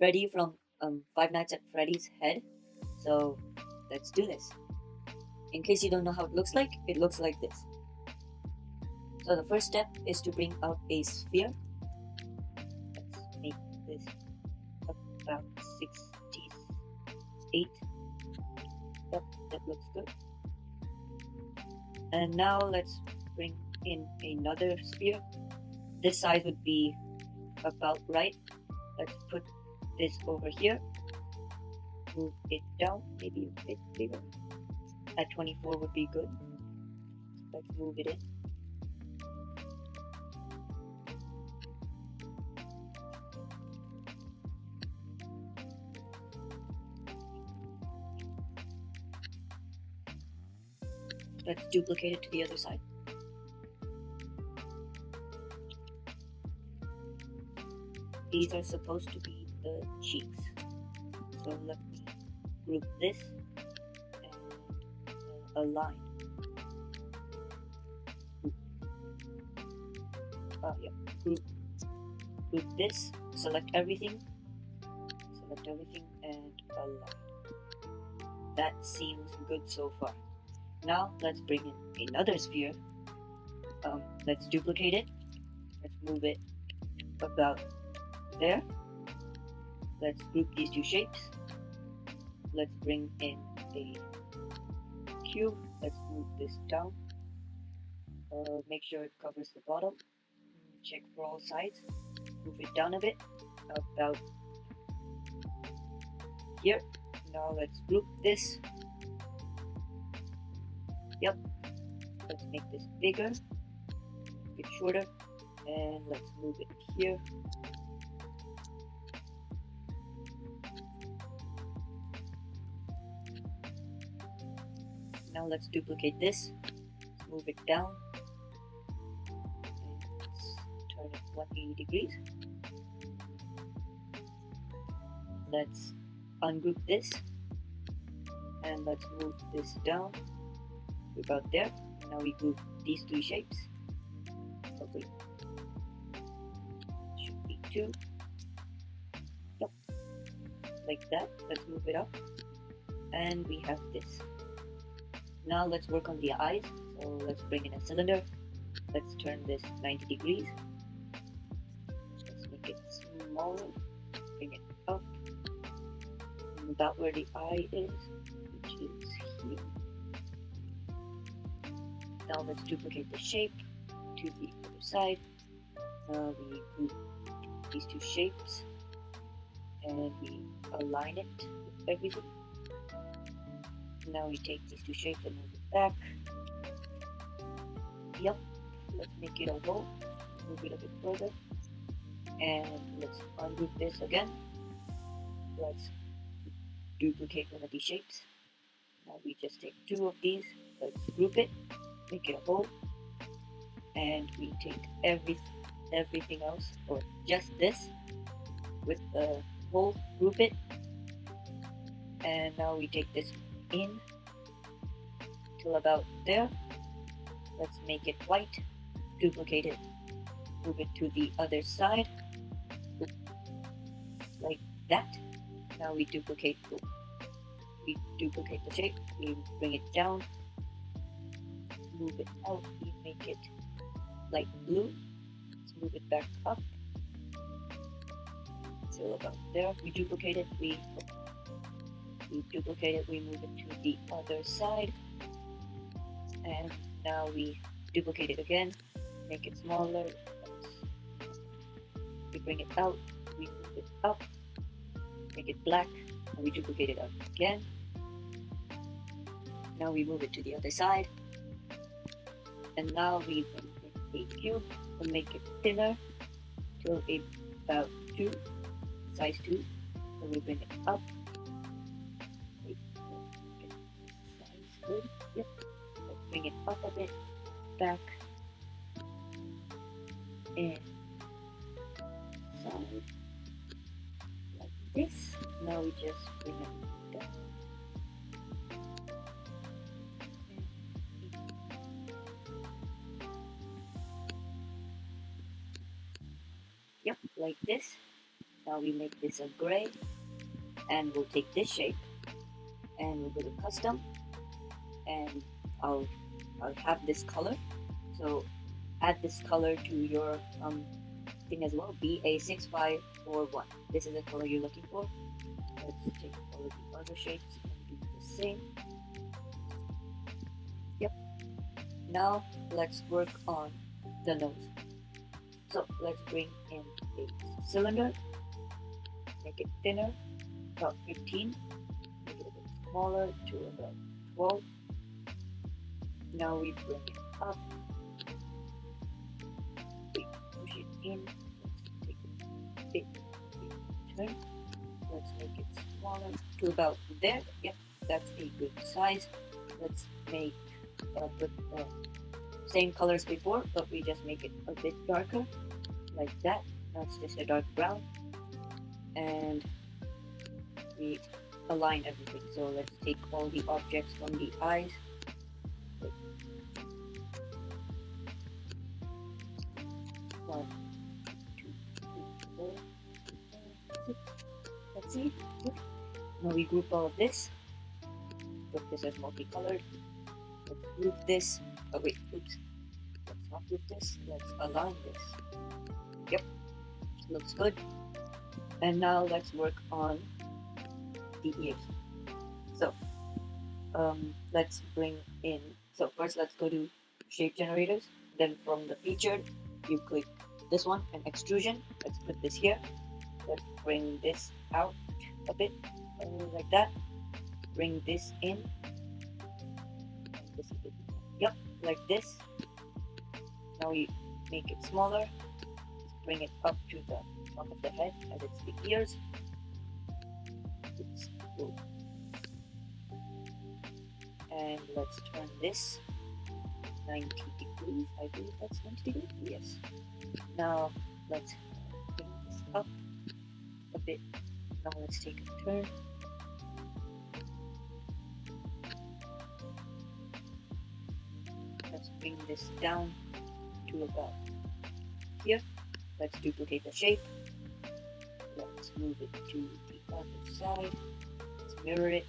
Freddy from Five Nights at Freddy's head. So let's do this. In case you don't know how it looks like this. So the first step is to bring out a sphere. Let's make this about 68. Yep, that looks good. And now let's bring in another sphere. This size would be about right. Let's put this over here. Move it down, maybe a bit bigger. At 24 would be good. Let's move it in. Let's duplicate it to the other side. These are supposed to be the cheeks. So let me group this and align. Group this, select everything and align. That seems good so far. Now let's bring in another sphere. Let's duplicate it. Let's move it about there. Let's group these two shapes. Let's bring in a cube. Let's move this down. Make sure it covers the bottom. Check for all sides. Move it down a bit, about here. Now let's group this. Yep. Let's make this bigger, a bit shorter, and let's move it here. Now let's duplicate this, move it down, and let's turn it 180 degrees. Let's ungroup this, and let's move this down about there. Now we group these three shapes. Oh wait, should be two. Yep, like that. Let's move it up, and we have this. Now let's work on the eyes. So let's bring in a cylinder. Let's turn this 90 degrees. Let's make it smaller. Bring it up. About where the eye is, which is here. Now let's duplicate the shape to the other side. Now we group these two shapes and we align it with everything. Now we take these two shapes and move it back. Yep, let's make it a hole. Move it a bit further. And let's ungroup this again. Let's duplicate one of these shapes. Now we just take two of these. Let's group it. Make it a hole. And we take everything else, or just this, with the hole, group it. And now we take this in till about there. Let's make it white, duplicate it, move it to the other side, like that. Now we duplicate the shape, we bring it down, move it out, we make it light blue. Let's move it back up till about there. We duplicate it, we move it to the other side, and now we duplicate it again, make it smaller. We bring it out, we move it up, make it black, and we duplicate it again. Now we move it to the other side, and now we bring a cube and make it thinner till about 2, size 2. So we bring it up. Good. Yep. Let's bring it up a bit, back, and side, like this. Now we just bring it down. Yep, like this. Now we make this a gray, and we'll take this shape and we'll go to custom, and I'll have this color. So add this color to your thing as well. BA6541. This is the color you're looking for. Let's take all of the other shapes and do the same. Yep. Now let's work on the nose. So let's bring in a cylinder, make it thinner, about 15, make it a bit smaller to about 12. Now we bring it up, we push it in, let's take a big turn, let's make it smaller to about there. Yep, that's a good size. Let's make put same colors before, but we just make it a bit darker, like that. That's just a dark brown, and we align everything. So let's take all the objects from the eyes. One, two, three, four, five, 6. Let's see. Now we group all of this. Put this as multicolored. Let's group this. Oh wait, oops. Let's not group this. Let's align this. Yep, looks good. And now let's work on the ears. So let's bring in. So first, let's go to shape generators. Then from the featured, you click this one and extrusion. Let's put this here. Let's bring this out a bit, like that. Bring this in. This a bit. Yep, like this. Now we make it smaller. Bring it up to the top of the head as it's the ears. It's cool. And let's turn this 90 degrees. I believe that's 90 degrees. Yes. Now let's bring this up a bit. Now let's take a turn. Let's bring this down to about here. Let's duplicate the shape. Let's move it to the other side. Let's mirror it.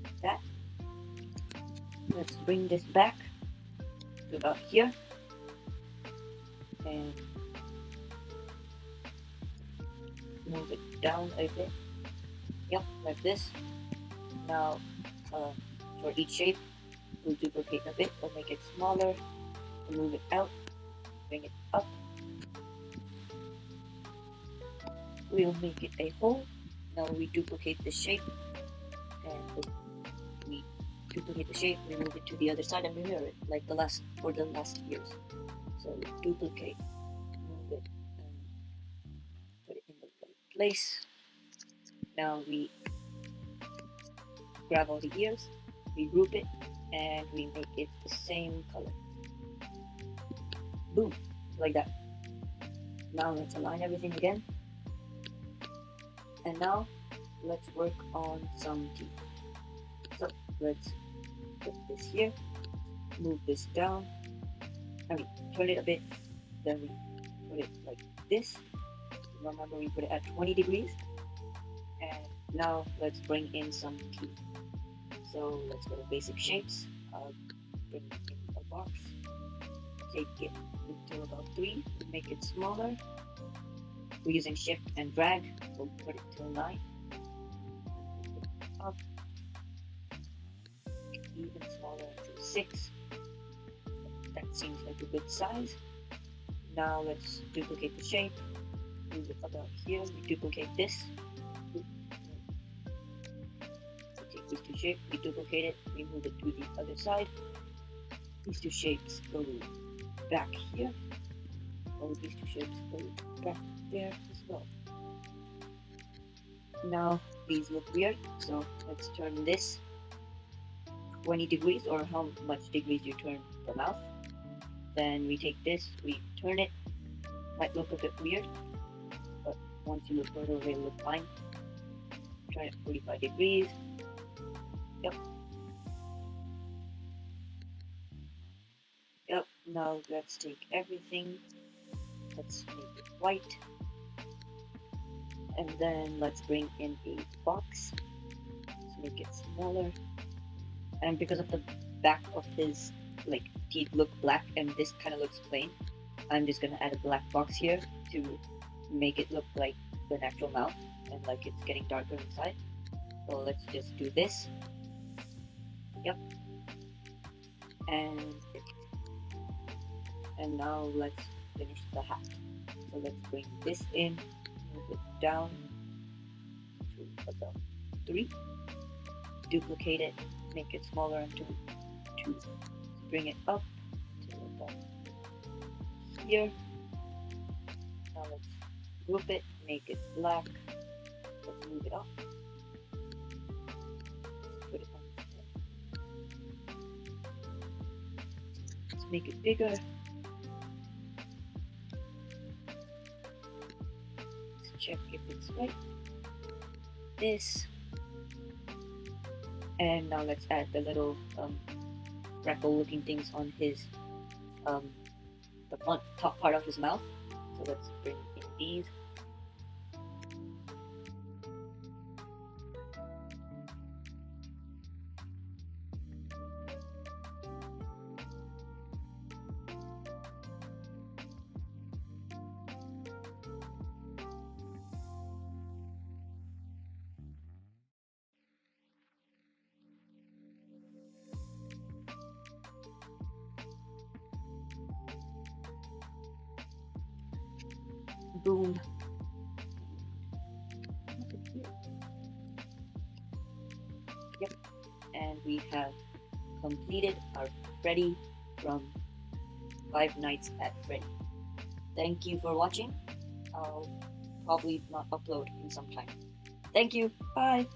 Like that. Let's bring this back to about here. And move it down a bit. Yep, like this. Now, for each shape, we'll duplicate a bit. We'll make it smaller. We'll move it out. Bring it up. We'll make it a hole. Now we duplicate the shape, and we duplicate the shape. We move it to the other side and we mirror it like the last years. So duplicate, move it, and put it in the right place. Now we grab all the ears, we group it, and we make it the same color. Boom, like that. Now let's align everything again. And now let's work on some teeth. So let's put this here, move this down, turn it a bit, then we put it like this. Remember, we put it at 20 degrees. And now let's bring in some teeth. So let's go to basic shapes. I'll bring it in a box. Take it until about 3, make it smaller. We're using shift and drag. We'll put it till 9. Up. Even smaller until 6. That seems like a good size. Now let's duplicate the shape. Move it about here. We duplicate this. We take these two shapes. We duplicate it. We move it to the other side. These two shapes go back here. All these two shapes go back there as well. Now these look weird, so let's turn this 20 degrees, or how much degrees you turn the mouth. Then we take this, we turn it. Might look a bit weird, but once you look further away, it'll look fine. Turn it 45 degrees. Yep. Yep. Now let's take everything let's make it white. And then let's bring in a box. Let's make it smaller. And because of the back of his like teeth look black and this kind of looks plain, I'm just gonna add a black box here to make it look like the natural mouth and like it's getting darker inside. So let's just do this. Yep. And now let's finish the hat. So let's bring this in, move it down to about 3, duplicate it, make it smaller until 2, bring it up to about here. Now let's group it, make it black, let's move it up, put it on here. Let's make it bigger. Check if it's right. This, and now let's add the little freckle looking things on his the front top part of his mouth. So let's bring in these. Boom. Yep. And we have completed our Freddy from Five Nights at Freddy. Thank you for watching. I'll probably not upload in some time. Thank you. Bye.